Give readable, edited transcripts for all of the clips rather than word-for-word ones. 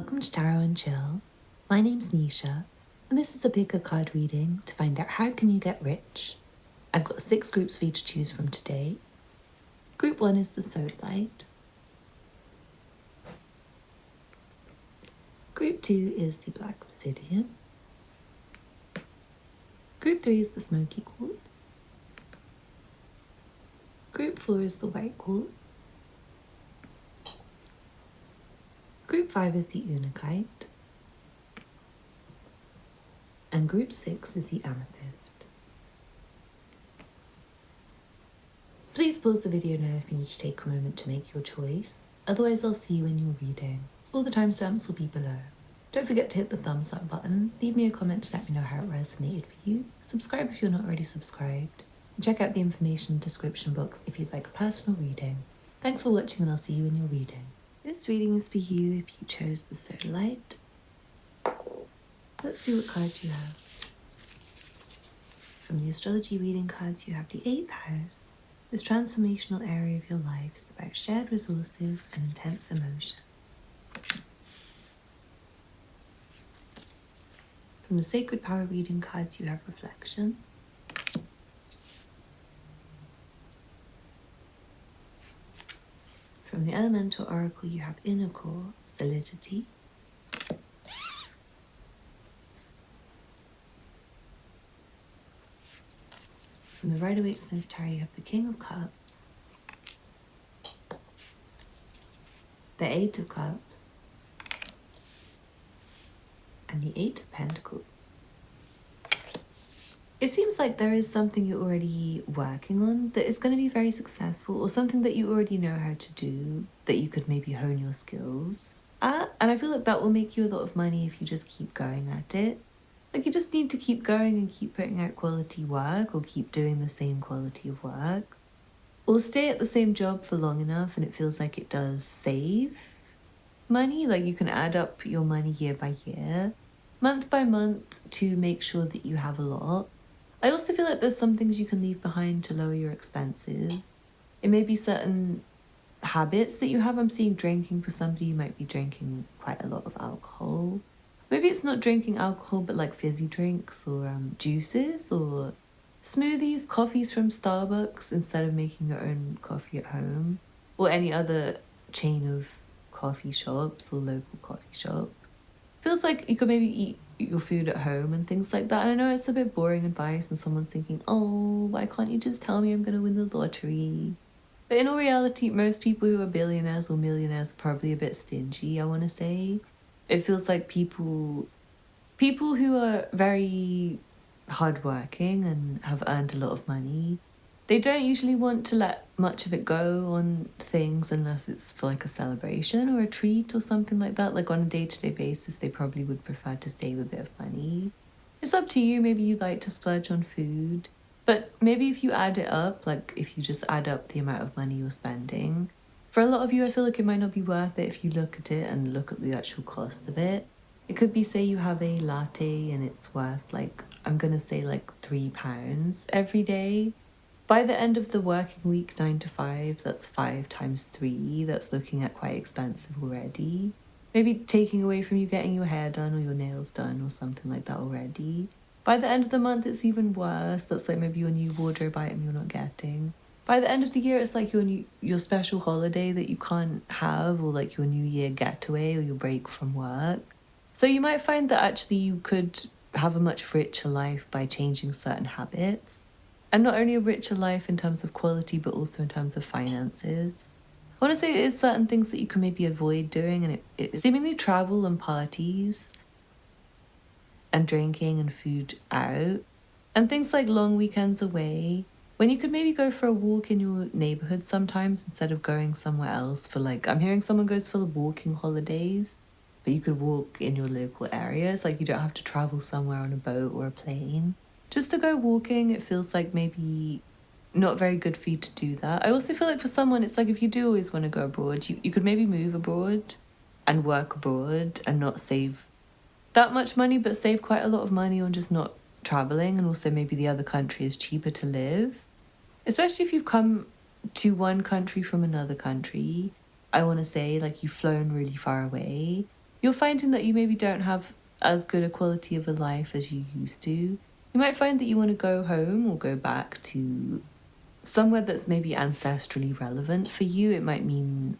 welcome to Tarot and Chill. My name's Nisha, and this is a pick a card reading to find out how can you get rich. I've got 6 groups for you to choose from today. Group 1 is the Sodalite. Group 2 is the Black Obsidian. Group 3 is the Smoky Quartz. Group 4 is the White Quartz. Group 5 is the Unakite. And Group 6 is the Amethyst. Please pause the video now if you need to take a moment to make your choice. Otherwise I'll see you in your reading. All the timestamps will be below. Don't forget to hit the thumbs up button, leave me a comment to let me know how it resonated for you, subscribe if you're not already subscribed, and check out the information in the description box if you'd like a personal reading. Thanks for watching and I'll see you in your reading. This reading is for you if you chose the Sodalite. Let's see what cards you have. From the astrology reading cards you have the 8th house. This transformational area of your life is about shared resources and intense emotions. From the Sacred Power reading cards you have reflection. From the Elemental Oracle you have inner core, solidity. From the Rider-Waite-Smith Tarot you have the King of Cups, the 8 of Cups, and the 8 of Pentacles. It seems like there is something you're already working on that is going to be very successful, or something that you already know how to do that you could maybe hone your skills at. And I feel like that will make you a lot of money if you just keep going at it. Like you just need to keep going and keep putting out quality work, or keep doing the same quality of work, or stay at the same job for long enough and it feels like it does save money. Like you can add up your money year by year, month by month, to make sure that you have a lot. I also feel like there's some things you can leave behind to lower your expenses. It may be certain habits that you have. I'm seeing drinking for somebody. You might be drinking quite a lot of alcohol. Maybe it's not drinking alcohol, but like fizzy drinks or juices or smoothies, coffees from Starbucks instead of making your own coffee at home, or any other chain of coffee shops or local coffee shop. Feels like you could maybe eat your food at home and things like that. And I know it's a bit boring advice and someone's thinking, oh, why can't you just tell me I'm going to win the lottery? But in all reality, most people who are billionaires or millionaires are probably a bit stingy, I want to say. It feels like people who are very hardworking and have earned a lot of money, they don't usually want to let much of it go on things unless it's for like a celebration or a treat or something like that. Like on a day-to-day basis, they probably would prefer to save a bit of money. It's up to you. Maybe you'd like to splurge on food. But maybe if you add it up, like if you just add up the amount of money you're spending, for a lot of you, I feel like it might not be worth it if you look at it and look at the actual cost of it. It could be, say you have a latte and it's worth like, I'm going to say like £3 every day. By the end of the working week, 9 to 5, that's 5 times 3. That's looking at quite expensive already. Maybe taking away from you getting your hair done or your nails done or something like that already. By the end of the month, it's even worse. That's like maybe your new wardrobe item you're not getting. By the end of the year, it's like your special holiday that you can't have, or like your New Year getaway or your break from work. So you might find that actually you could have a much richer life by changing certain habits. And not only a richer life in terms of quality, but also in terms of finances. I want to say it is certain things that you can maybe avoid doing, and it seemingly travel and parties and drinking and food out, and things like long weekends away, when you could maybe go for a walk in your neighborhood sometimes instead of going somewhere else for like, I'm hearing someone goes for the walking holidays, but you could walk in your local areas. Like you don't have to travel somewhere on a boat or a plane. Just to go walking, it feels like maybe not very good for you to do that. I also feel like for someone, it's like if you do always want to go abroad, you could maybe move abroad and work abroad and not save that much money, but save quite a lot of money on just not traveling. And also maybe the other country is cheaper to live. Especially if you've come to one country from another country, I want to say like you've flown really far away. you're finding that you maybe don't have as good a quality of a life as you used to. You might find that you want to go home or go back to somewhere that's maybe ancestrally relevant for you. It might mean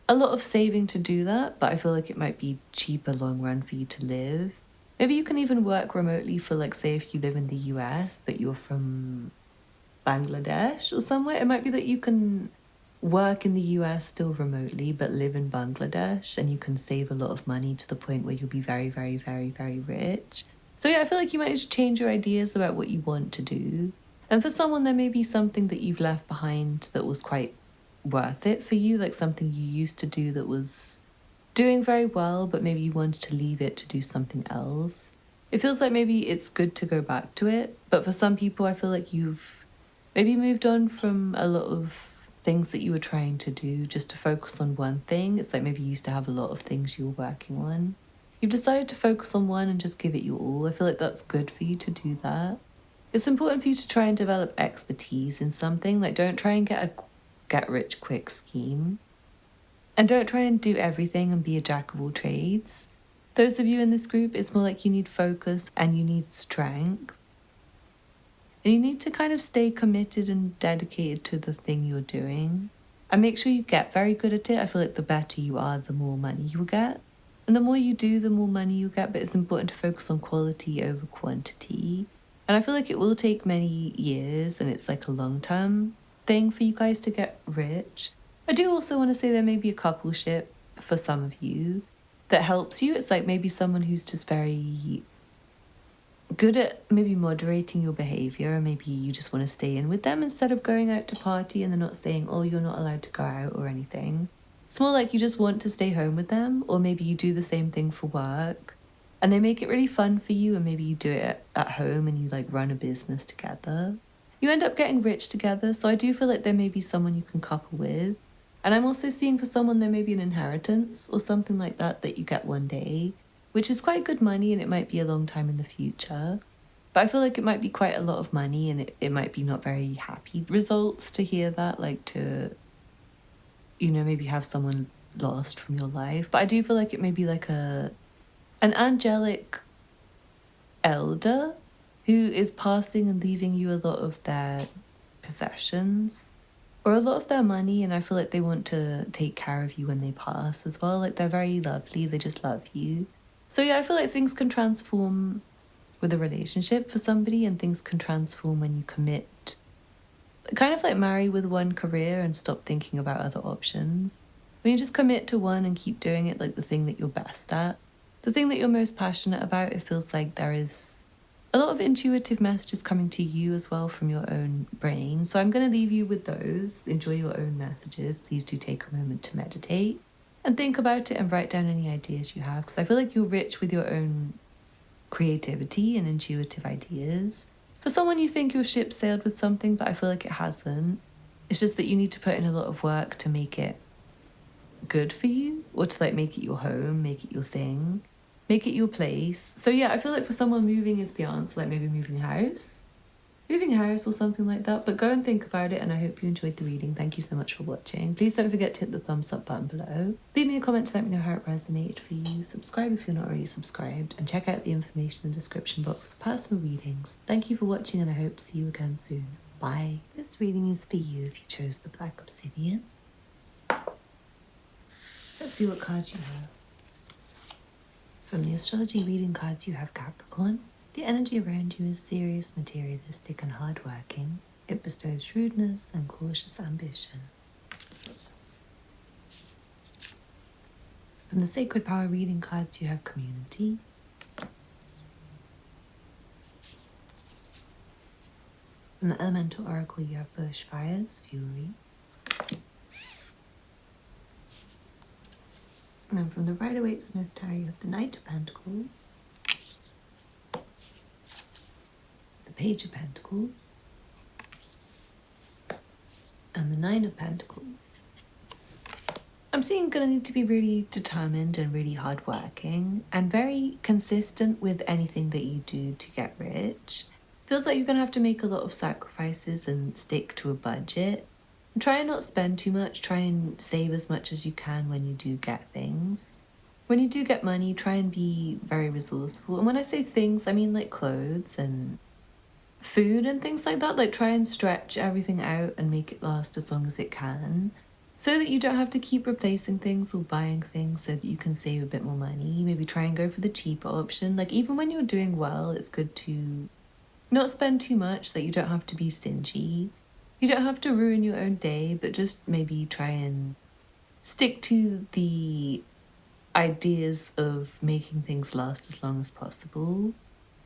a lot of saving to do that, but I feel like it might be cheaper long run for you to live. Maybe you can even work remotely for, like, say if you live in the US, but you're from Bangladesh or somewhere. It might be that you can work in the US still remotely, but live in Bangladesh, and you can save a lot of money to the point where you'll be very, very, very, very rich. So yeah, I feel like you might need to change your ideas about what you want to do. And for someone, there may be something that you've left behind that was quite worth it for you, like something you used to do that was doing very well, but maybe you wanted to leave it to do something else. It feels like maybe it's good to go back to it, but for some people, I feel like you've maybe moved on from a lot of things that you were trying to do just to focus on one thing. It's like maybe you used to have a lot of things you were working on. You've decided to focus on one and just give it your all. I feel like that's good for you to do that. It's important for you to try and develop expertise in something. Like, don't try and get a get rich quick scheme. And don't try and do everything and be a jack of all trades. Those of you in this group, it's more like you need focus and you need strength. And you need to kind of stay committed and dedicated to the thing you're doing. And make sure you get very good at it. I feel like the better you are, the more money you will get. And the more you do, the more money you get. But it's important to focus on quality over quantity. And I feel like it will take many years, and it's like a long-term thing for you guys to get rich. I do also want to say there may be a coupleship for some of you that helps you. It's like maybe someone who's just very good at maybe moderating your behavior, and maybe you just want to stay in with them instead of going out to party, and they're not saying, oh, you're not allowed to go out or anything. It's more like you just want to stay home with them, or maybe you do the same thing for work and they make it really fun for you, and maybe you do it at home and you like run a business together. You end up getting rich together, so I do feel like there may be someone you can couple with. And I'm also seeing for someone there may be an inheritance or something like that that you get one day, which is quite good money, and it might be a long time in the future. But I feel like it might be quite a lot of money, and it might be not very happy results to hear that, like to, maybe have someone lost from your life. But I do feel like it may be like an angelic elder who is passing and leaving you a lot of their possessions or a lot of their money, and I feel like they want to take care of you when they pass as well. Like, they're very lovely, they just love you. So yeah, I feel like things can transform with a relationship for somebody, and things can transform when you commit. Kind of like marry with one career and stop thinking about other options. When you just commit to one and keep doing it, like the thing that you're best at, the thing that you're most passionate about, it feels like there is a lot of intuitive messages coming to you as well from your own brain. So I'm going to leave you with those. Enjoy your own messages. Please do take a moment to meditate and think about it and write down any ideas you have, because I feel like you're rich with your own creativity and intuitive ideas. For someone, you think your ship sailed with something, but I feel like it hasn't. It's just that you need to put in a lot of work to make it good for you, or to like make it your home, make it your thing, make it your place. So yeah, I feel like for someone, moving is the answer, like maybe moving house or something like that. But go and think about it, and I hope you enjoyed the reading. Thank you so much for watching. Please don't forget to hit the thumbs up button below. Leave me a comment to let me know how it resonated for you. Subscribe if you're not already subscribed, and check out the information in the description box for personal readings. Thank you for watching, and I hope to see you again soon. Bye. This reading is for you if you chose the Black Obsidian. Let's see what cards you have. From the astrology reading cards, you have Capricorn. The energy around you is serious, materialistic, and hardworking. It bestows shrewdness and cautious ambition. From the Sacred Power reading cards, you have Community. From the Elemental Oracle, you have Bushfires, Fury. And then from the Rider-Waite-Smith Tarot, you have the Knight of Pentacles, the Page of Pentacles, and the Nine of Pentacles. I'm seeing you're going to need to be really determined and really hardworking and very consistent with anything that you do to get rich. Feels like you're going to have to make a lot of sacrifices and stick to a budget. Try and not spend too much. Try and save as much as you can when you do get things. when you do get money, try and be very resourceful. And when I say things, I mean like clothes and food and things like that. Like try and stretch everything out and make it last as long as it can, so that you don't have to keep replacing things or buying things, so that you can save a bit more money. Maybe try and go for the cheaper option. Like even when you're doing well, it's good to not spend too much, that you don't have to be stingy. You don't have to ruin your own day, but just maybe try and stick to the ideas of making things last as long as possible.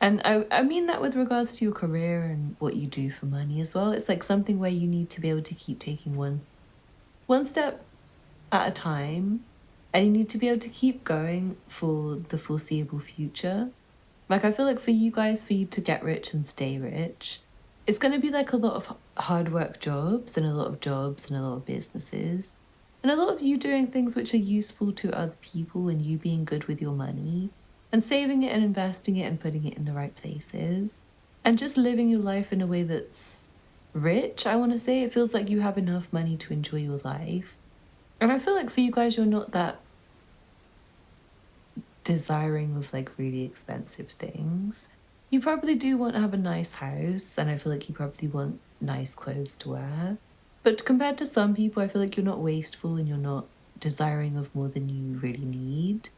And I mean that with regards to your career and what you do for money as well. It's like something where you need to be able to keep taking one step at a time, and you need to be able to keep going for the foreseeable future. Like I feel like for you guys, for you to get rich and stay rich, it's going to be like a lot of hard work jobs and a lot of jobs and a lot of businesses. And a lot of you doing things which are useful to other people, and you being good with your money and saving it and investing it and putting it in the right places. And just living your life in a way that's rich, I want to say. It feels like you have enough money to enjoy your life. And I feel like for you guys, you're not that desiring of like really expensive things. You probably do want to have a nice house, and I feel like you probably want nice clothes to wear. But compared to some people, I feel like you're not wasteful and you're not desiring of more than you really need.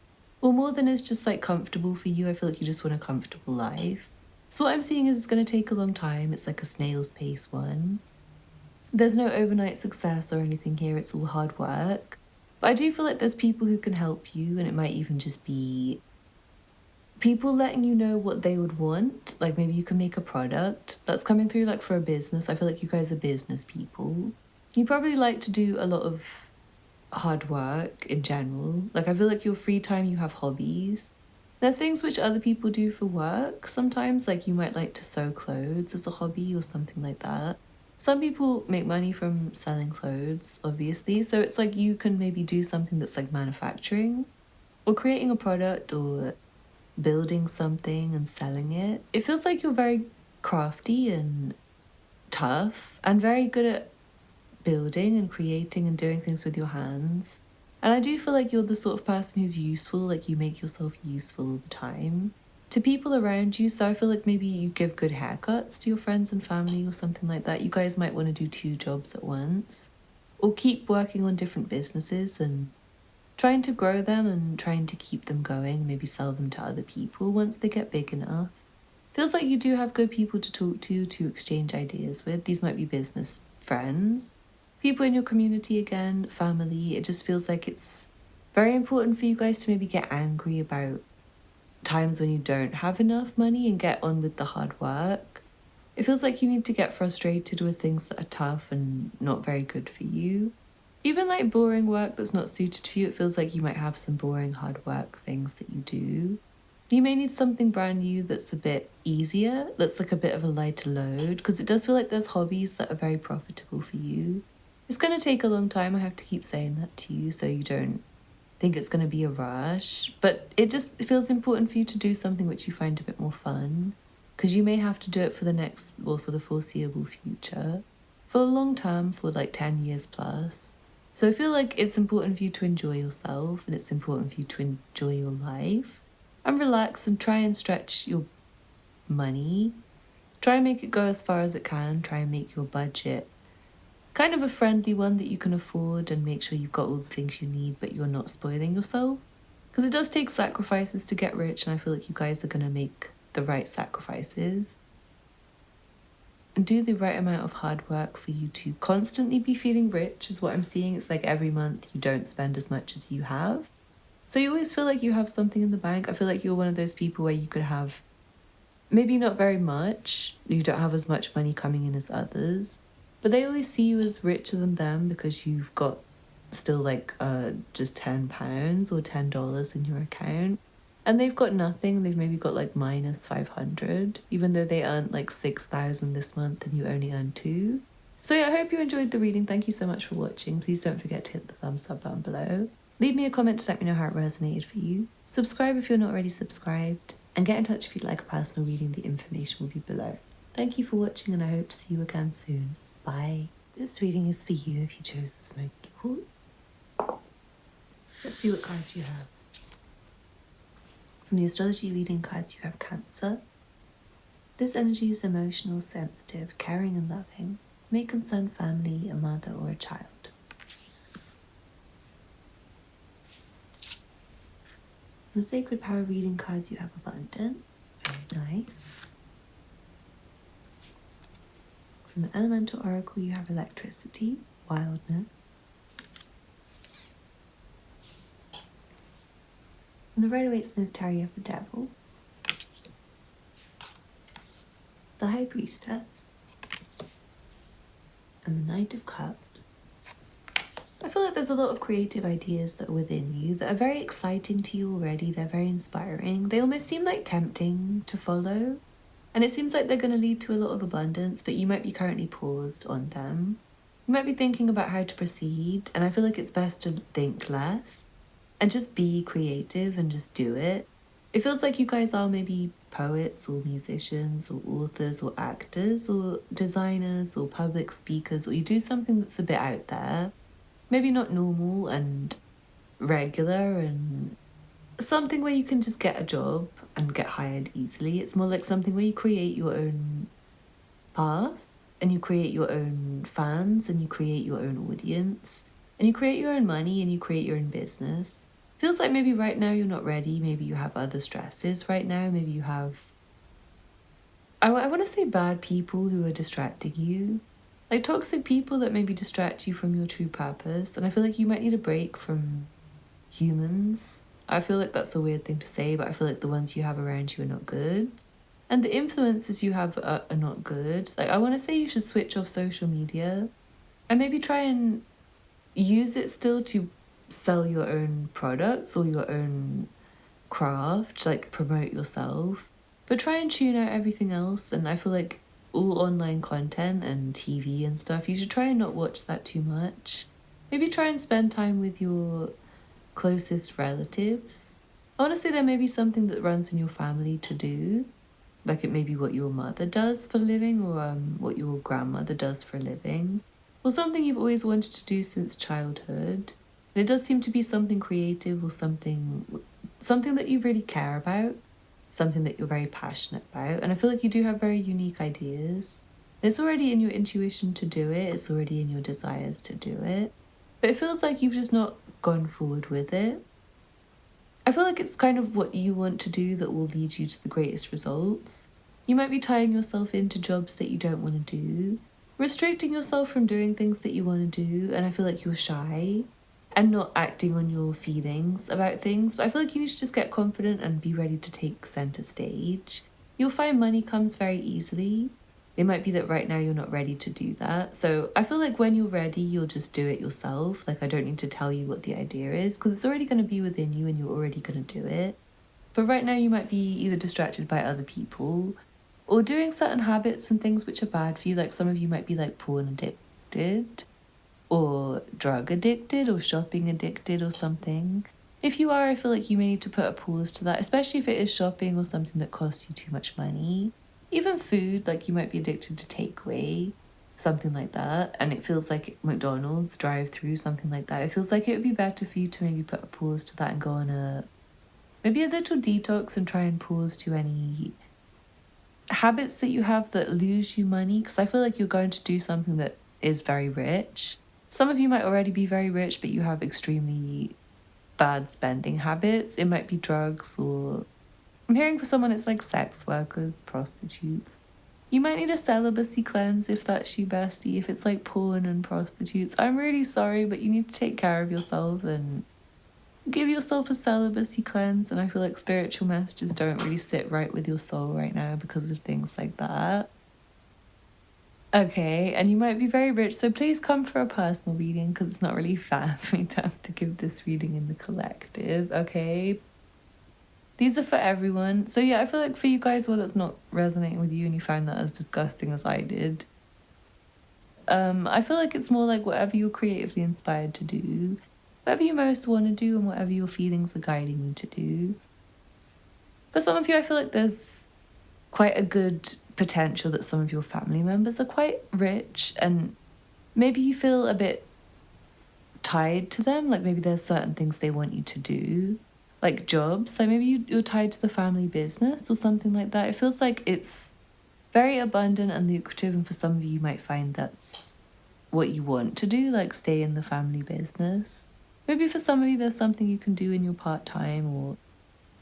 Or more than is just like comfortable for you. I feel like you just want a comfortable life. So what I'm seeing is it's going to take a long time. It's like a snail's pace one. There's no overnight success or anything here. It's all hard work. But I do feel like there's people who can help you, and it might even just be people letting you know what they would want. Like maybe you can make a product that's coming through, like for a business. I feel like you guys are business people. You probably like to do a lot of hard work in general. Like I feel like your free time, you have hobbies. There are things which other people do for work sometimes. Like you might like to sew clothes as a hobby or something like that. Some people make money from selling clothes, obviously. So it's like you can maybe do something that's like manufacturing or creating a product or building something and selling it. It feels like you're very crafty and tough and very good at building and creating and doing things with your hands. And I do feel like you're the sort of person who's useful, like you make yourself useful all the time to people around you. So I feel like maybe you give good haircuts to your friends and family or something like that. You guys might want to do 2 jobs at once, or keep working on different businesses and trying to grow them and trying to keep them going, maybe sell them to other people once they get big enough. Feels like you do have good people to talk to exchange ideas with. These might be business friends, people in your community again, family. It just feels like it's very important for you guys to maybe get angry about times when you don't have enough money and get on with the hard work. It feels like you need to get frustrated with things that are tough and not very good for you. Even like boring work that's not suited for you, it feels like you might have some boring hard work things that you do. You may need something brand new that's a bit easier, that's like a bit of a lighter load, because it does feel like there's hobbies that are very profitable for you. It's going to take a long time, I have to keep saying that to you so you don't think it's going to be a rush. But it just feels important for you to do something which you find a bit more fun, because you may have to do it for for the foreseeable future, for a long term, for like 10 years plus. So I feel like it's important for you to enjoy yourself, and it's important for you to enjoy your life and relax and try and stretch your money. Try and make it go as far as it can. Try and make your budget kind of a friendly one that you can afford, and make sure you've got all the things you need, but you're not spoiling yourself. Because it does take sacrifices to get rich, and I feel like you guys are going to make the right sacrifices and do the right amount of hard work for you to constantly be feeling rich is what I'm seeing. It's like every month you don't spend as much as you have. So you always feel like you have something in the bank. I feel like you're one of those people where you could have maybe not very much. You don't have as much money coming in as others, but they always see you as richer than them because you've got still like just £10 or $10 in your account. And they've got nothing. They've maybe got like minus 500, even though they earned like 6,000 this month and you only earn 2. So yeah, I hope you enjoyed the reading. Thank you so much for watching. Please don't forget to hit the thumbs up button below. Leave me a comment to let me know how it resonated for you. Subscribe if you're not already subscribed. And get in touch if you'd like a personal reading. The information will be below. Thank you for watching, and I hope to see you again soon. Bye. This reading is for you if you chose the Smoky Quartz. Let's see what cards you have. From the astrology reading cards, you have Cancer. This energy is emotional, sensitive, caring and loving. May concern family, a mother or a child. From the Sacred Power reading cards, you have Abundance. Very nice. From the Elemental Oracle, you have Electricity, Wildness. From the Rider-Waite-Smith Tarot, you have the Devil, the High Priestess, and the Knight of Cups. I feel like there's a lot of creative ideas that are within you that are very exciting to you already. They're very inspiring. They almost seem like tempting to follow. And it seems like they're going to lead to a lot of abundance, but you might be currently paused on them. You might be thinking about how to proceed, and I feel like it's best to think less and just be creative and just do it. It feels like you guys are maybe poets or musicians or authors or actors or designers or public speakers, or you do something that's a bit out there. Maybe not normal and regular and something where you can just get a job and get hired easily. It's more like something where you create your own path and you create your own fans and you create your own audience and you create your own money and you create your own business. Feels like maybe right now you're not ready. Maybe you have other stresses right now. Maybe you have, I want to say bad people who are distracting you. Like toxic people that maybe distract you from your true purpose. And I feel like you might need a break from humans. I feel like that's a weird thing to say, but I feel like the ones you have around you are not good. And the influences you have are not good. Like I want to say you should switch off social media and maybe try and use it still to sell your own products or your own craft, like promote yourself. But try and tune out everything else. And I feel like all online content and TV and stuff, you should try and not watch that too much. Maybe try and spend time with your closest relatives. Honestly, there may be something that runs in your family to do. Like it may be what your mother does for a living or what your grandmother does for a living. Or something you've always wanted to do since childhood. And it does seem to be something creative or something that you really care about. Something that you're very passionate about. And I feel like you do have very unique ideas. It's already in your intuition to do it. It's already in your desires to do it. But it feels like you've just not gone forward with it. I feel like it's kind of what you want to do that will lead you to the greatest results. You might be tying yourself into jobs that you don't want to do, restricting yourself from doing things that you want to do, and I feel like you're shy and not acting on your feelings about things. But I feel like you need to just get confident and be ready to take center stage. You'll find money comes very easily. It might be that right now you're not ready to do that. So I feel like when you're ready, you'll just do it yourself. Like I don't need to tell you what the idea is because it's already going to be within you and you're already going to do it. But right now you might be either distracted by other people or doing certain habits and things which are bad for you. Like some of you might be like porn addicted or drug addicted or shopping addicted or something. If you are, I feel like you may need to put a pause to that, especially if it is shopping or something that costs you too much money. Even food, like you might be addicted to takeaway, something like that. And it feels like McDonald's, drive-through, something like that. It feels like it would be better for you to maybe put a pause to that and go on maybe a little detox and try and pause to any habits that you have that lose you money. Because I feel like you're going to do something that is very rich. Some of you might already be very rich, but you have extremely bad spending habits. It might be drugs or I'm hearing for someone it's like sex workers, prostitutes. You might need a celibacy cleanse if that's you, bestie, if it's like porn and prostitutes. I'm really sorry, but you need to take care of yourself and give yourself a celibacy cleanse. And I feel like spiritual messages don't really sit right with your soul right now because of things like that. Okay, and you might be very rich, so please come for a personal reading because it's not really fair for me to have to give this reading in the collective, okay? These are for everyone. So yeah, I feel like for you guys, well, that's not resonating with you and you found that as disgusting as I did. I feel like it's more like whatever you're creatively inspired to do, whatever you most want to do and whatever your feelings are guiding you to do. For some of you, I feel like there's quite a good potential that some of your family members are quite rich and maybe you feel a bit tied to them. Like maybe there's certain things they want you to do. like jobs. Like maybe you're tied to the family business or something like that. It feels like it's very abundant and lucrative, and for some of you, you might find that's what you want to do, like stay in the family business. Maybe for some of you, there's something you can do in your part-time or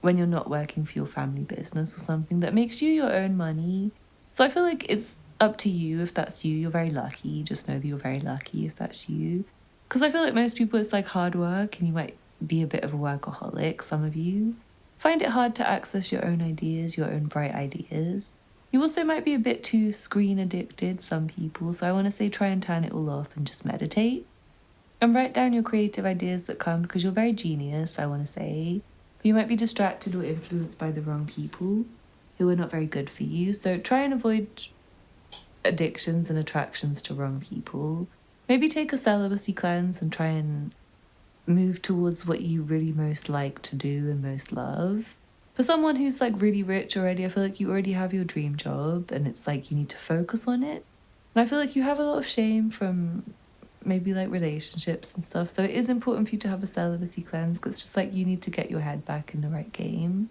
when you're not working for your family business or something that makes you your own money. So I feel like it's up to you. If that's you, you're very lucky. Just know that you're very lucky if that's you. Because I feel like most people, it's like hard work and you might be a bit of a workaholic. Some of you find it hard to access your own ideas, your own bright ideas. You also might be a bit too screen addicted, some people. So I want to say try and turn it all off and just meditate. And write down your creative ideas that come because you're very genius, I want to say. But you might be distracted or influenced by the wrong people who are not very good for you. So try and avoid addictions and attractions to wrong people. Maybe take a celibacy cleanse and try and move towards what you really most like to do and most love. For someone who's like really rich already, I feel like you already have your dream job and it's like you need to focus on it. And I feel like you have a lot of shame from maybe like relationships and stuff. So it is important for you to have a celibacy cleanse because it's just like you need to get your head back in the right game,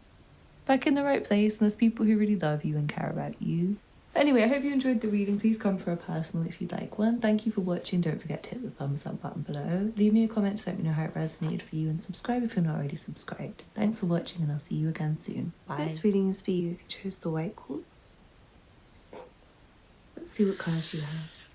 back in the right place. And there's people who really love you and care about you. But anyway, I hope you enjoyed the reading. Please come for a personal if you'd like one. Thank you for watching. Don't forget to hit the thumbs up button below. Leave me a comment to let me know how it resonated for you and subscribe if you're not already subscribed. Thanks for watching and I'll see you again soon. Bye. This reading is for you if you chose the white quartz. Let's see what cards you have.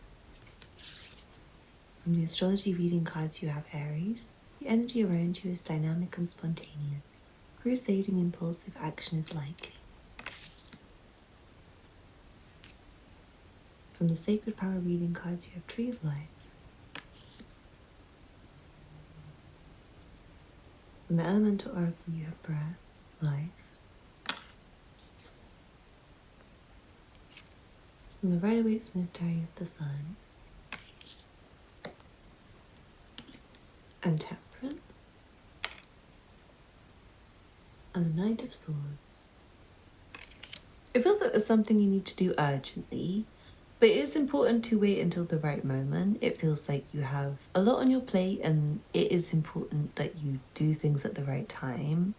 From the astrology reading cards you have Aries. The energy around you is dynamic and spontaneous. Crusading impulsive action is likely. From the Sacred Power reading cards, you have Tree of Life. From the Elemental Oracle, you have Breath, Life. From the Rider-Waite-Smith Tarot, you have the Sun. And Temperance. And the Knight of Swords. It feels like there's something you need to do urgently. But it is important to wait until the right moment. It feels like you have a lot on your plate and it is important that you do things at the right time.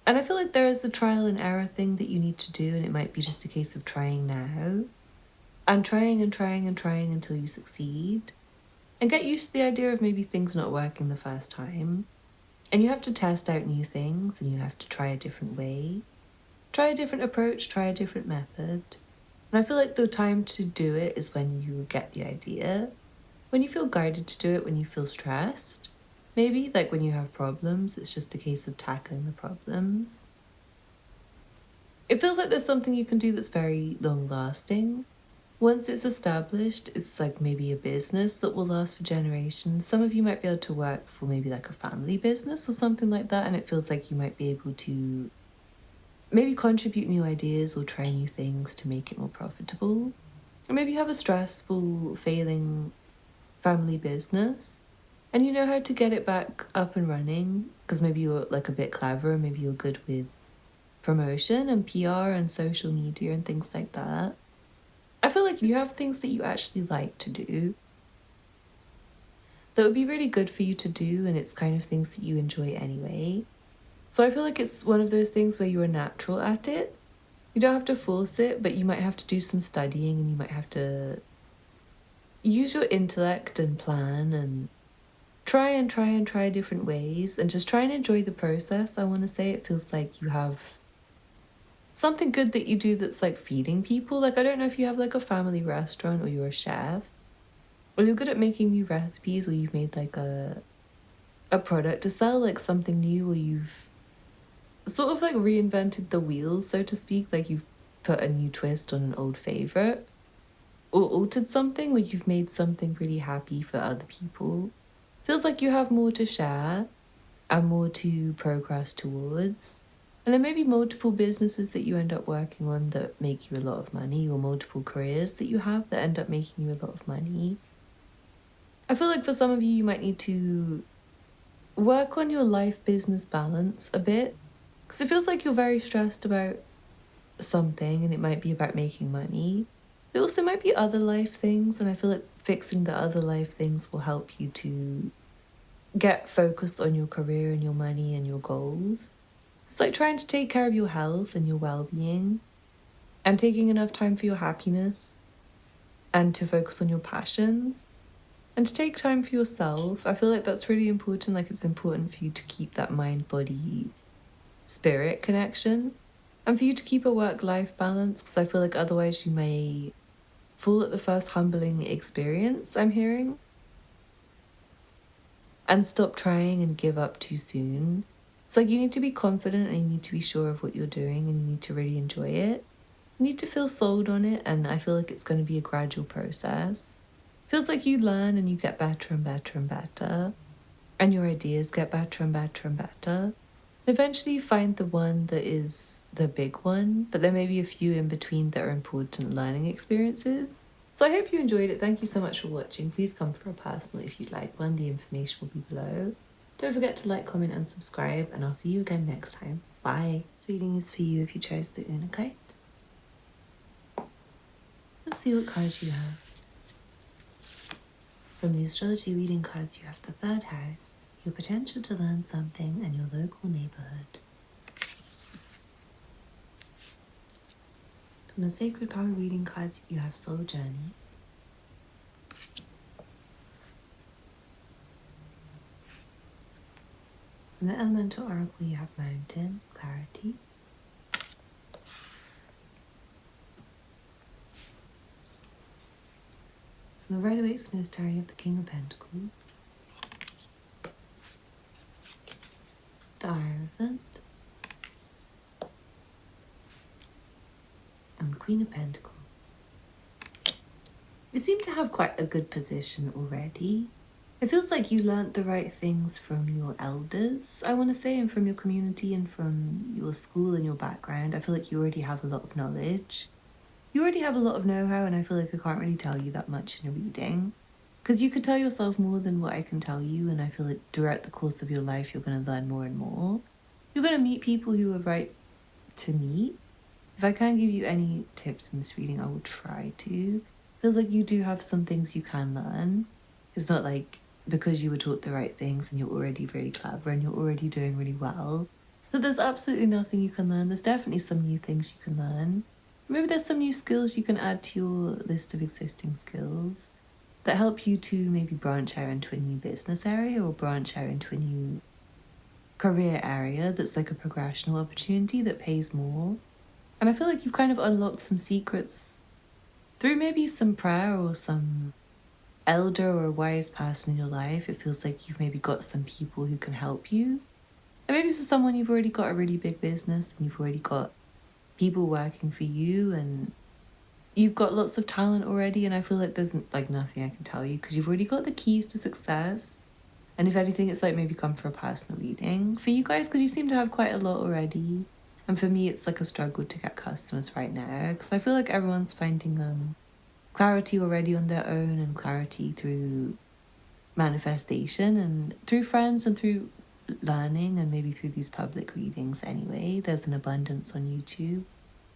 And I feel like there is the trial and error thing that you need to do, and it might be just a case of trying now. And trying and trying and trying until you succeed. And get used to the idea of maybe things not working the first time. And you have to test out new things and you have to try a different way. Try a different approach, try a different method. And I feel like the time to do it is when you get the idea, when you feel guided to do it, when you feel stressed. Maybe like when you have problems, it's just a case of tackling the problems. It feels like there's something you can do that's very long lasting. Once it's established, it's like maybe a business that will last for generations. Some of you might be able to work for maybe like a family business or something like that, and it feels like you might be able to maybe contribute new ideas or try new things to make it more profitable. Or maybe you have a stressful, failing family business and you know how to get it back up and running because maybe you're like a bit clever, maybe you're good with promotion and PR and social media and things like that. I feel like you have things that you actually like to do that would be really good for you to do, and it's kind of things that you enjoy anyway. So I feel like it's one of those things where you are natural at it. You don't have to force it, but you might have to do some studying and you might have to use your intellect and plan and try different ways and just try and enjoy the process. I want to say it feels like you have something good that you do that's like feeding people. Like I don't know if you have like a family restaurant or you're a chef or you're good at making new recipes or you've made like a product to sell, like something new, or you've sort of like reinvented the wheel, so to speak, like you've put a new twist on an old favorite or altered something, or you've made something really happy for other people. Feels like you have more to share and more to progress towards. And there may be multiple businesses that you end up working on that make you a lot of money, or multiple careers that you have that end up making you a lot of money. I feel like for some of you, you might need to work on your life-business balance a bit. Because it feels like you're very stressed about something and it might be about making money. It also might be other life things, and I feel like fixing the other life things will help you to get focused on your career and your money and your goals. It's like trying to take care of your health and your well-being and taking enough time for your happiness and to focus on your passions and to take time for yourself. I feel like that's really important. Like, it's important for you to keep that mind, body, spirit connection and for you to keep a work-life balance, because I feel like otherwise you may fall at the first humbling experience I'm hearing and stop trying and give up too soon. It's like you need to be confident and you need to be sure of what you're doing and you need to really enjoy it. You need to feel sold on it, and I feel like it's going to be a gradual process. Feels like you learn and you get better and better and better, and your ideas get better and better and better. Eventually you find the one that is the big one, but there may be a few in between that are important learning experiences. So I hope you enjoyed it. Thank you so much for watching. Please come for a personal if you'd like one. The information will be below. Don't forget to like, comment and subscribe, and I'll see you again next time. Bye. This reading is for you if you chose the Unakite. Let's see what cards you have. From the astrology reading cards, you have the 3rd house, your potential to learn something, and your local neighborhood. From the sacred power reading cards, you have soul journey. From the elemental oracle, you have mountain, clarity. From the Rider-Waite Smith Tarot, you have the King of Pentacles, the Hierophant, and the Queen of Pentacles. You seem to have quite a good position already. It feels like you learnt the right things from your elders, I want to say, and from your community and from your school and your background. I feel like you already have a lot of knowledge. You already have a lot of know-how, and I feel like I can't really tell you that much in a reading. Because you could tell yourself more than what I can tell you, and I feel like throughout the course of your life you're going to learn more and more. You're going to meet people who are right to meet. If I can give you any tips in this reading, I will try to. Feels like you do have some things you can learn. It's not like because you were taught the right things and you're already really clever and you're already doing really well, that there's absolutely nothing you can learn. There's definitely some new things you can learn. Maybe there's some new skills you can add to your list of existing skills that help you to maybe branch out into a new business area or branch out into a new career area that's like a progressional opportunity that pays more. And I feel like you've kind of unlocked some secrets through maybe some prayer or some elder or wise person in your life. It feels like you've maybe got some people who can help you. And maybe for someone you've already got a really big business and you've already got people working for you and you've got lots of talent already, and I feel like there's like nothing I can tell you because you've already got the keys to success. And if anything, it's like maybe come for a personal reading for you guys because you seem to have quite a lot already. And for me, it's like a struggle to get customers right now because I feel like everyone's finding clarity already on their own and clarity through manifestation and through friends and through learning and maybe through these public readings anyway. There's an abundance on YouTube.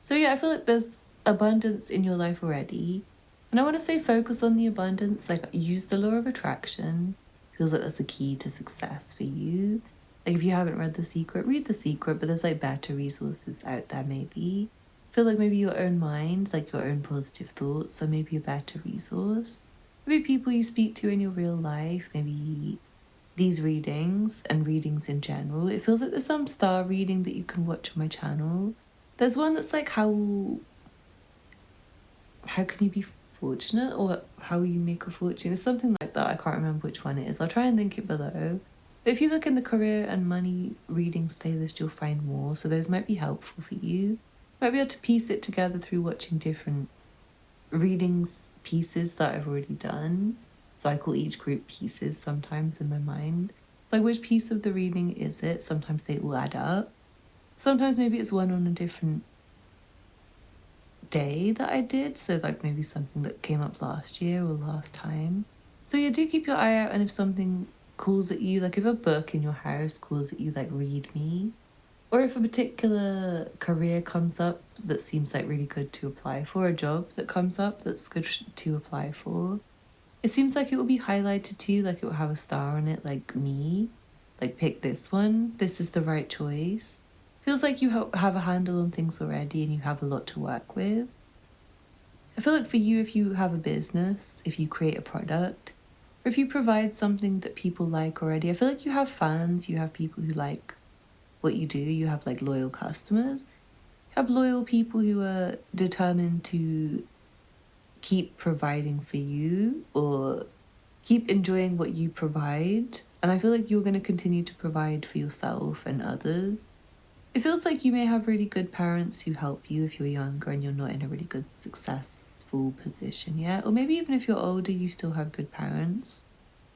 So yeah, I feel like there's abundance in your life already. And I want to say focus on the abundance, like use the law of attraction. Feels like that's a key to success for you. Like if you haven't read The Secret, read The Secret, but there's like better resources out there maybe. Feel like maybe your own mind, like your own positive thoughts, so maybe a better resource. Maybe people you speak to in your real life, maybe these readings and readings in general. It feels like there's some star reading that you can watch on my channel. There's one that's like how can you be fortunate or how you make a fortune. It's something like that. I can't remember which one it is. I'll try and link it below. But if you look in the career and money readings playlist, you'll find more. So those might be helpful for you. Might be able to piece it together through watching different readings pieces that I've already done. So I call each group pieces sometimes in my mind. It's like which piece of the reading is it? Sometimes they all add up. Sometimes maybe it's one on a different day that I did. So like maybe something that came up last year or last time. So yeah, do keep your eye out, and if something calls at you, like if a book in your house calls at you, like read me. Or if a particular career comes up that seems like really good to apply for, a job that comes up that's good to apply for, It seems like it will be highlighted to you, like it will have a star on it, like me. Like, pick this one. This is the right choice. Feels like you have a handle on things already and you have a lot to work with. I feel like for you, if you have a business, if you create a product, or if you provide something that people like already, I feel like you have fans, you have people who like what you do, you have like loyal customers. You have loyal people who are determined to keep providing for you or keep enjoying what you provide. And I feel like you're going to continue to provide for yourself and others. It feels like you may have really good parents who help you if you're younger and you're not in a really good, successful position yet. Or maybe even if you're older, you still have good parents.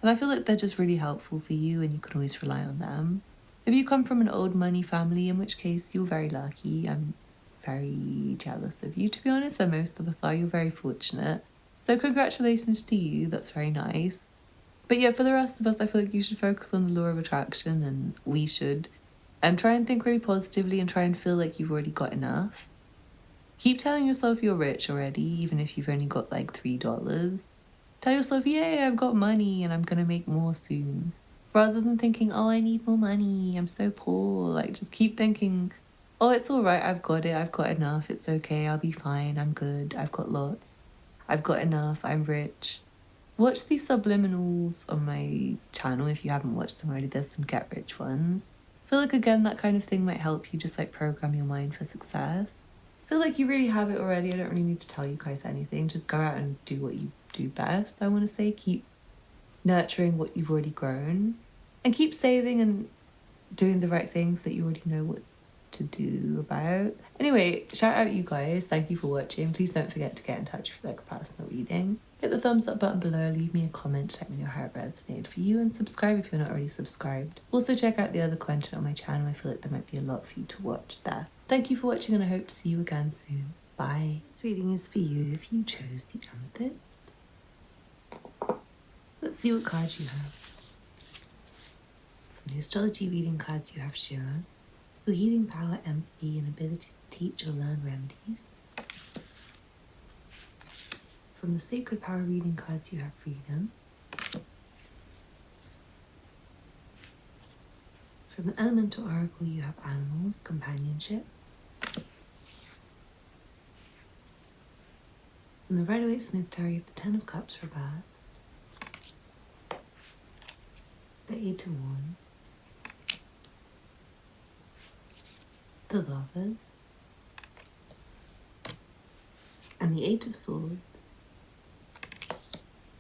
And I feel like they're just really helpful for you and you can always rely on them. Maybe you come from an old money family, in which case you're very lucky. I'm very jealous of you, to be honest, and most of us are. You're very fortunate. So congratulations to you. That's very nice. But yeah, for the rest of us, I feel like you should focus on the law of attraction, and we should. And try and think really positively and try and feel like you've already got enough. Keep telling yourself you're rich already, even if you've only got like $3. Tell yourself, yay, I've got money and I'm going to make more soon. Rather than thinking, oh, I need more money, I'm so poor. Like, just keep thinking, oh, it's all right, I've got it, I've got enough, it's okay, I'll be fine, I'm good, I've got lots, I've got enough, I'm rich. Watch these subliminals on my channel if you haven't watched them already. There's some get rich ones. I feel like, again, that kind of thing might help you just like program your mind for success. I feel like you really have it already. I don't really need to tell you guys anything. Just go out and do what you do best, I want to say. Keep nurturing what you've already grown and keep saving and doing the right things that you already know what to do about. Anyway, shout out you guys. Thank you for watching. Please don't forget to get in touch if you like a personal reading. Hit the thumbs up button below, leave me a comment, let me know how it resonated for you, and subscribe if you're not already subscribed. Also check out the other content on my channel. I feel like there might be a lot for you to watch there. Thank you for watching and I hope to see you again soon. Bye. This reading is for you if you chose the Amethyst. Let's see what cards you have. From the astrology reading cards you have Shira, your healing power, empathy, and ability to teach or learn remedies. From the sacred power reading cards you have freedom. From the elemental oracle you have animals, companionship. From the Rider-Waite Smith Tarot you have the Ten of Cups reversed. The Eight of Wands. The Lovers. And the Eight of Swords.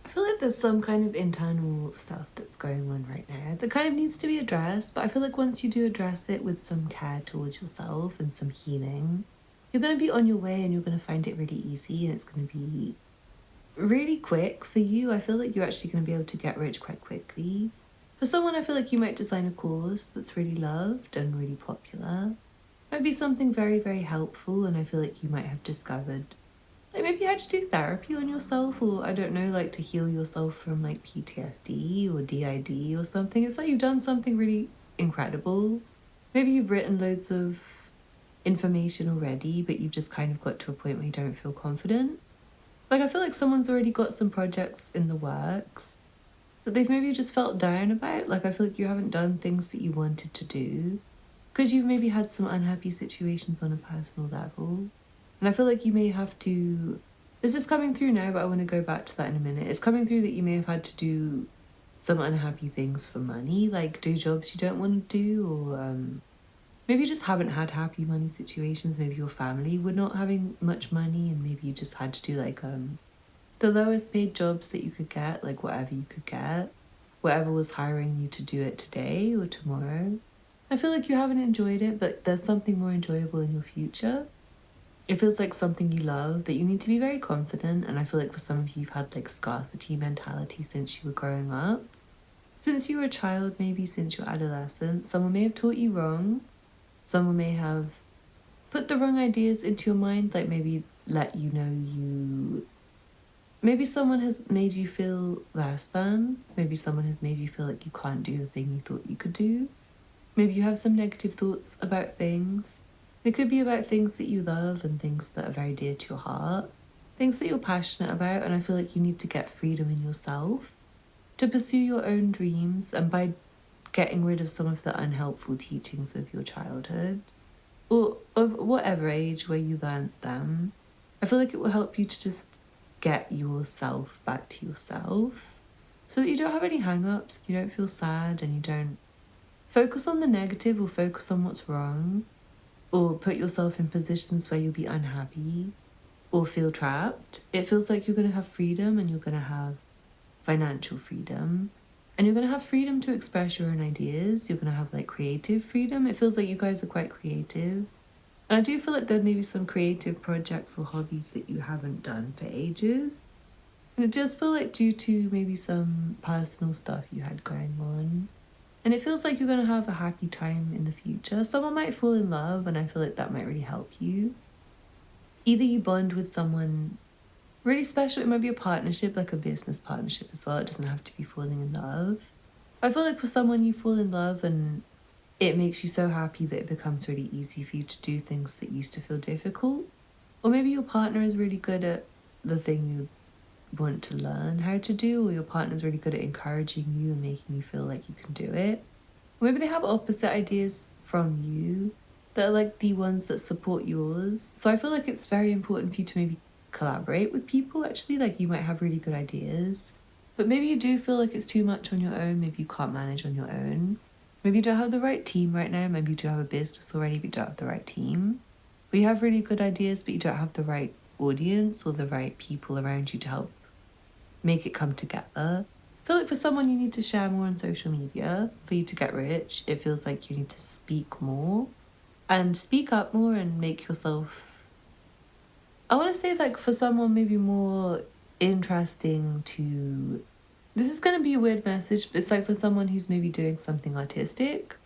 I feel like there's some kind of internal stuff that's going on right now that kind of needs to be addressed, but I feel like once you do address it with some care towards yourself and some healing, you're going to be on your way and you're going to find it really easy and it's going to be really quick for you. I feel like you're actually going to be able to get rich quite quickly. For someone, I feel like you might design a course that's really loved and really popular. It might be something very, very helpful, and I feel like you might have discovered like maybe you had to do therapy on yourself, or I don't know, like to heal yourself from like PTSD or DID or something. It's like you've done something really incredible. Maybe you've written loads of information already, but you've just kind of got to a point where you don't feel confident. Like I feel like someone's already got some projects in the works that they've maybe just felt down about. Like I feel like you haven't done things that you wanted to do because you've maybe had some unhappy situations on a personal level. And I feel like you may have to, this is coming through now, but I want to go back to that in a minute. It's coming through that you may have had to do some unhappy things for money, like do jobs you don't want to do, or maybe you just haven't had happy money situations. Maybe your family were not having much money and maybe you just had to do like the lowest paid jobs that you could get, like whatever you could get, whatever was hiring you to do it today or tomorrow. I feel like you haven't enjoyed it, but there's something more enjoyable in your future. It feels like something you love, but you need to be very confident. And I feel like for some of you, you've had like scarcity mentality since you were growing up. Since you were a child, maybe since your adolescence, someone may have taught you wrong. Someone may have put the wrong ideas into your mind, like maybe let you know you... Maybe someone has made you feel less than. Maybe someone has made you feel like you can't do the thing you thought you could do. Maybe you have some negative thoughts about things. It could be about things that you love and things that are very dear to your heart. things that you're passionate about, and I feel like you need to get freedom in yourself to pursue your own dreams, and by getting rid of some of the unhelpful teachings of your childhood or of whatever age where you learned them, I feel like it will help you to just get yourself back to yourself so that you don't have any hang-ups, you don't feel sad, and you don't focus on the negative or focus on what's wrong or put yourself in positions where you'll be unhappy or feel trapped. It feels like you're going to have freedom, and you're going to have financial freedom, and you're going to have freedom to express your own ideas. You're going to have like creative freedom. It feels like you guys are quite creative. And I do feel like there may be some creative projects or hobbies that you haven't done for ages. And it does feel like due to maybe some personal stuff you had going on. And it feels like you're going to have a happy time in the future. Someone might fall in love, and I feel like that might really help you. Either you bond with someone really special. It might be a partnership, like a business partnership as well. It doesn't have to be falling in love. I feel like for someone you fall in love and it makes you so happy that it becomes really easy for you to do things that used to feel difficult. Or maybe your partner is really good at the thing you want to learn how to do, or your partner's really good at encouraging you and making you feel like you can do it. Or maybe they have opposite ideas from you that are like the ones that support yours. So I feel like it's very important for you to maybe collaborate with people. Actually, like, you might have really good ideas, but maybe you do feel like it's too much on your own. Maybe you can't manage on your own. Maybe you don't have the right team right now. Maybe you do have a business already, but you don't have the right team. But you have really good ideas, but you don't have the right audience or the right people around you to help make it come together. I feel like for someone you need to share more on social media for you to get rich. It feels like you need to speak more and speak up more and make yourself, I want to say, like, for someone maybe more interesting to, this is going to be a weird message, but it's like for someone who's maybe doing something artistic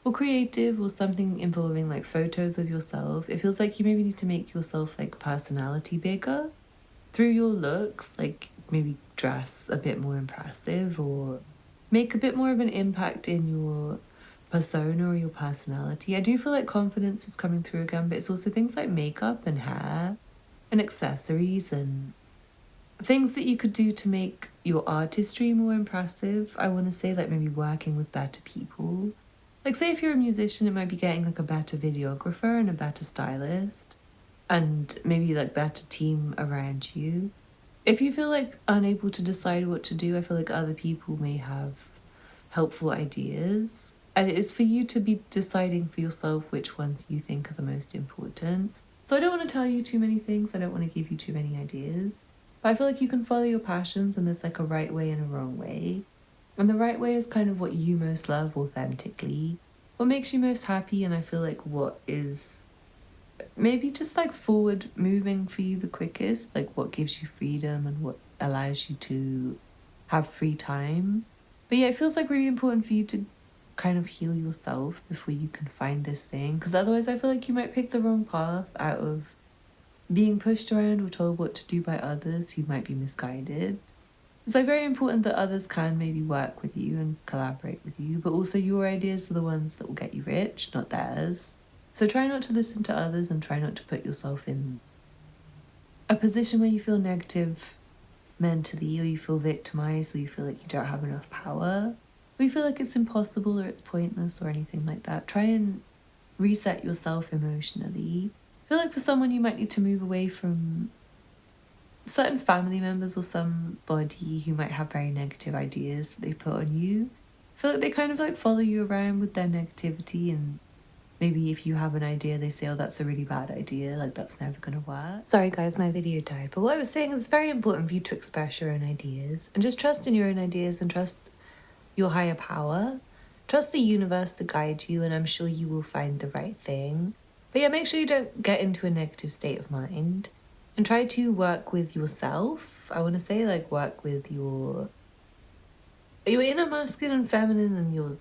or creative or something involving like photos of yourself. It feels like you maybe need to make yourself like personality bigger through your looks, like maybe dress a bit more impressive or make a bit more of an impact in your persona or your personality. I do feel like confidence is coming through again, but it's also things like makeup and hair and accessories and things that you could do to make your artistry more impressive. I want to say, like, maybe working with better people. Like, say if you're a musician, it might be getting like a better videographer and a better stylist and maybe like better team around you. If you feel like unable to decide what to do, I feel like other people may have helpful ideas. And it is for you to be deciding for yourself which ones you think are the most important. So I don't want to tell you too many things. I don't want to give you too many ideas. But I feel like you can follow your passions, and there's like a right way and a wrong way. And the right way is kind of what you most love authentically, what makes you most happy, and I feel like what is maybe just like forward moving for you the quickest, like what gives you freedom and what allows you to have free time. But yeah, it feels like really important for you to kind of heal yourself before you can find this thing, because otherwise I feel like you might pick the wrong path out of being pushed around or told what to do by others who might be misguided. It's like very important that others can maybe work with you and collaborate with you, but also your ideas are the ones that will get you rich, not theirs. So try not to listen to others and try not to put yourself in a position where you feel negative mentally, or you feel victimized, or you feel like you don't have enough power, or you feel like it's impossible or it's pointless or anything like that. Try and reset yourself emotionally. I feel like for someone you might need to move away from certain family members or somebody who might have very negative ideas that they put on you. I feel like they kind of like follow you around with their negativity, and maybe if you have an idea, they say, oh, that's a really bad idea, like that's never going to work. Sorry guys, my video died. But what I was saying is it's very important for you to express your own ideas and just trust in your own ideas and trust your higher power. Trust the universe to guide you, and I'm sure you will find the right thing. But yeah, make sure you don't get into a negative state of mind and try to work with yourself. I want to say, like, work with your inner masculine and feminine and your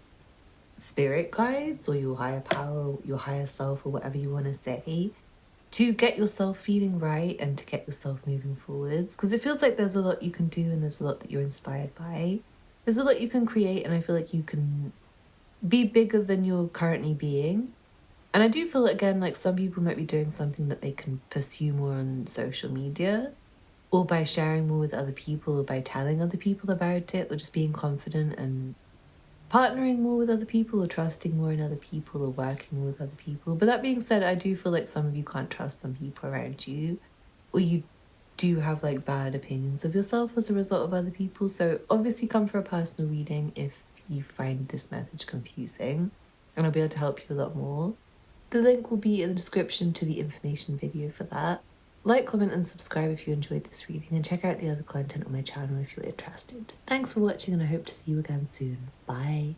spirit guides or your higher power, your higher self, or whatever you want to say, to get yourself feeling right and to get yourself moving forwards. Because it feels like there's a lot you can do and there's a lot that you're inspired by. There's a lot you can create, and I feel like you can be bigger than you're currently being. And I do feel, again, like some people might be doing something that they can pursue more on social media. or by sharing more with other people, or by telling other people about it, or just being confident and partnering more with other people, or trusting more in other people, or working more with other people. But that being said, I do feel like some of you can't trust some people around you, or you do have like bad opinions of yourself as a result of other people. So obviously come for a personal reading if you find this message confusing, and I'll be able to help you a lot more. The link will be in the description to the information video for that. Like, comment and subscribe if you enjoyed this reading, and check out the other content on my channel if you're interested. Thanks for watching, and I hope to see you again soon. Bye.